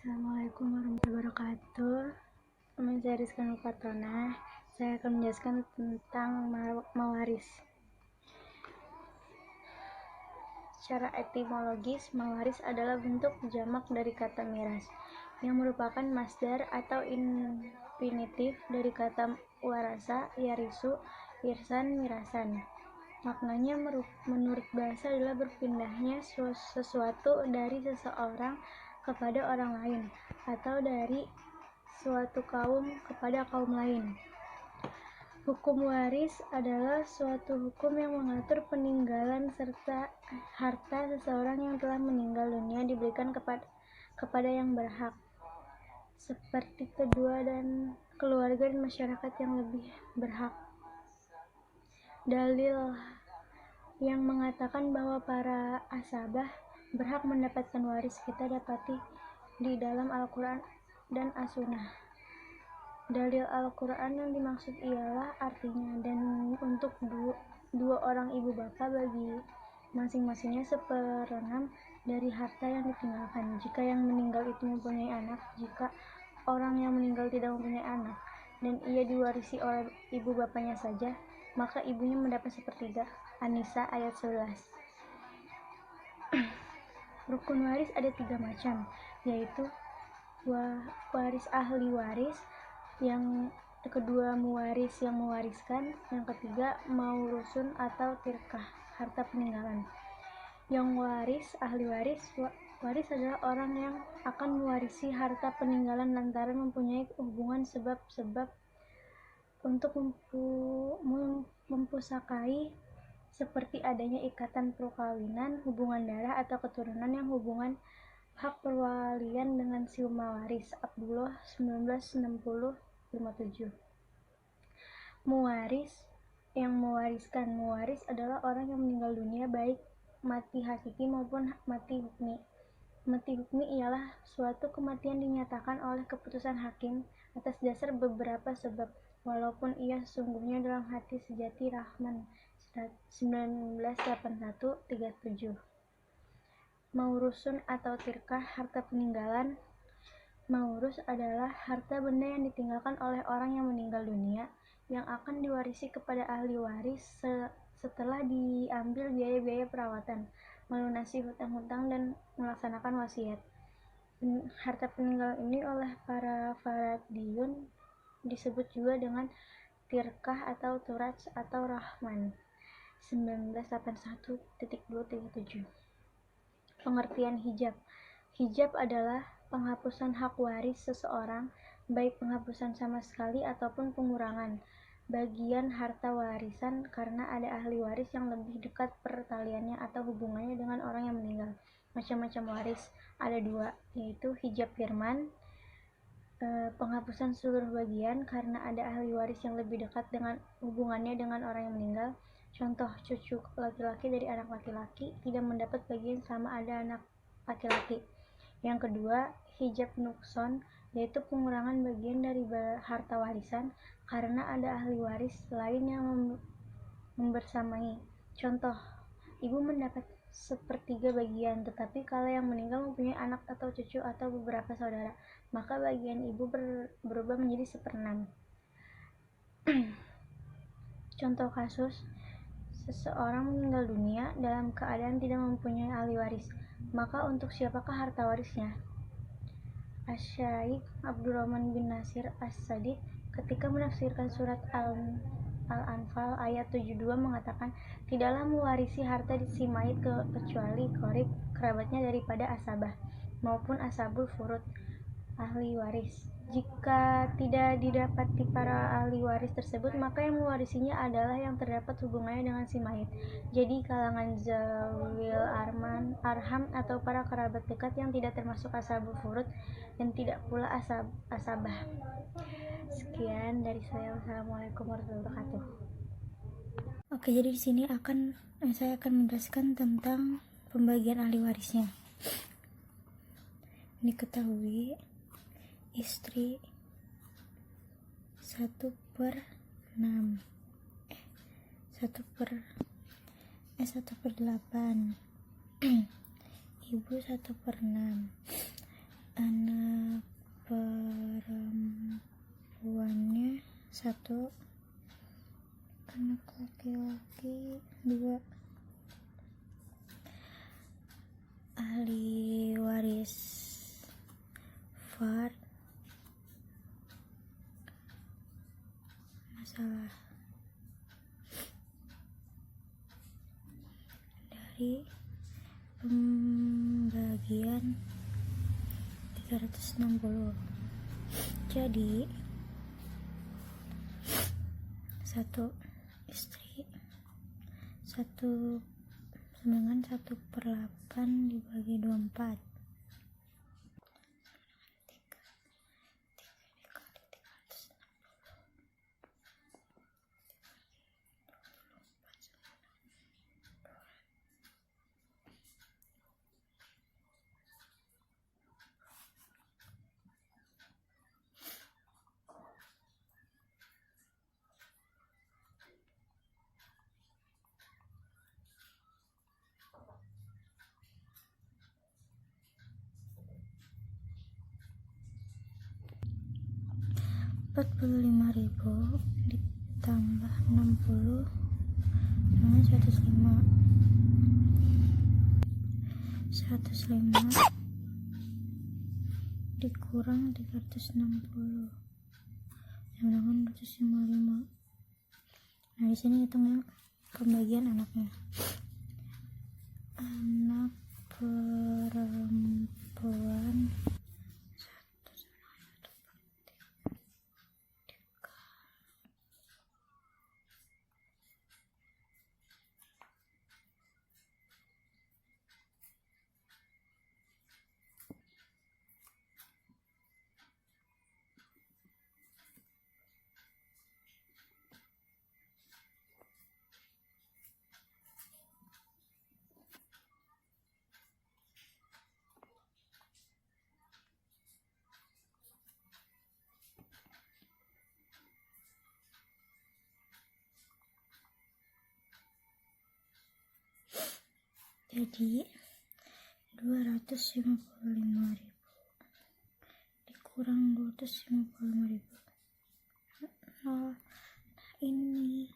Assalamualaikum warahmatullahi wabarakatuh. Nama saya Rizka Nurfatona. Saya akan menjelaskan tentang mawaris. Secara etimologis, mawaris adalah bentuk jamak dari kata miras, yang merupakan masdar atau infinitif dari kata warasa, yarisu, irsan, mirasan. Maknanya menurut bahasa adalah berpindahnya sesuatu dari seseorang kepada orang lain, atau dari suatu kaum kepada kaum lain. Hukum waris adalah suatu hukum yang mengatur peninggalan serta harta seseorang yang telah meninggal dunia diberikan kepada yang berhak, seperti kedua dan keluarga dan masyarakat yang lebih berhak. Dalil yang mengatakan bahwa para asabah berhak mendapatkan waris kita dapati di dalam Al-Quran dan As-Sunnah. Dalil Al-Quran yang dimaksud ialah artinya, dan untuk dua orang ibu bapa bagi masing-masingnya 1/6 dari harta yang ditinggalkan, jika yang meninggal itu mempunyai anak. Jika orang yang meninggal tidak mempunyai anak dan ia diwarisi oleh ibu bapanya saja, maka ibunya mendapat 1/3. An-Nisa ayat 11. Rukun waris ada 3 macam, yaitu waris ahli waris, yang kedua muwaris yang mewariskan, yang ketiga maurusun atau tirkah, harta peninggalan. Yang waris ahli waris, waris adalah orang yang akan mewarisi harta peninggalan lantaran mempunyai hubungan sebab-sebab untuk mempusakai, seperti adanya ikatan perkawinan, hubungan darah, atau keturunan yang hubungan hak perwalian dengan si mawaris. Abdullah 1960-57. Muwaris yang mewariskan. Muwaris adalah orang yang meninggal dunia baik mati hakiki maupun mati hukmi. Mati hukmi ialah suatu kematian dinyatakan oleh keputusan hakim atas dasar beberapa sebab, walaupun ia sesungguhnya dalam hati sejati. Rahman 1981-37. Maurusun atau tirkah, harta peninggalan. Maurus adalah harta benda yang ditinggalkan oleh orang yang meninggal dunia yang akan diwarisi kepada ahli waris setelah diambil biaya-biaya perawatan, melunasi hutang-hutang, dan melaksanakan wasiat. Harta peninggalan ini oleh para faradiyun disebut juga dengan tirkah atau turats atau rahman. 1981-237. Pengertian hijab. Hijab adalah penghapusan hak waris seseorang, baik penghapusan sama sekali ataupun pengurangan bagian harta warisan karena ada ahli waris yang lebih dekat pertaliannya atau hubungannya dengan orang yang meninggal. Macam-macam waris ada 2, yaitu hijab firman, penghapusan seluruh bagian karena ada ahli waris yang lebih dekat dengan hubungannya dengan orang yang meninggal. Contoh, cucu laki-laki dari anak laki-laki tidak mendapat bagian selama ada anak laki-laki. Yang kedua, hijab nukson, yaitu pengurangan bagian dari harta warisan karena ada ahli waris lain yang membersamai. Contoh, ibu mendapat 1/3 bagian, tetapi kalau yang meninggal mempunyai anak atau cucu atau beberapa saudara, maka bagian ibu berubah menjadi 1/6. Contoh kasus, seseorang meninggal dunia dalam keadaan tidak mempunyai ahli waris, maka untuk siapakah harta warisnya? Asy-Syaikh Abdurrahman bin Nasir As-Sadiq ketika menafsirkan surat Al-Anfal ayat 72 mengatakan, tidaklah mewarisi harta si mayit kecuali qorib, kerabatnya daripada asabah, maupun asabul furud, ahli waris. Jika tidak didapati para ahli waris tersebut, maka yang mewarisinya adalah yang terdapat hubungannya dengan si mayit, jadi kalangan zawil arham atau para kerabat dekat yang tidak termasuk ashabul furud dan tidak pula asabah. Sekian dari saya. Wassalamualaikum warahmatullahi wabarakatuh. Oke, jadi di sini saya akan menjelaskan tentang pembagian ahli warisnya. Diketahui istri 1/6, ibu 1/8, anak perempuannya 1, anak laki-laki 2. Ahli waris fard masalah dari pembagian 360. Jadi 1 istri 1/8 dibagi 24. 45.000 ditambah 60 sama 105. 105 dikurang 360 sama dengan 255. Nah, di sini hitung pembagian anaknya. Anak perempuan 1. Jadi 255.000 dikurang 255.000. Nah, ini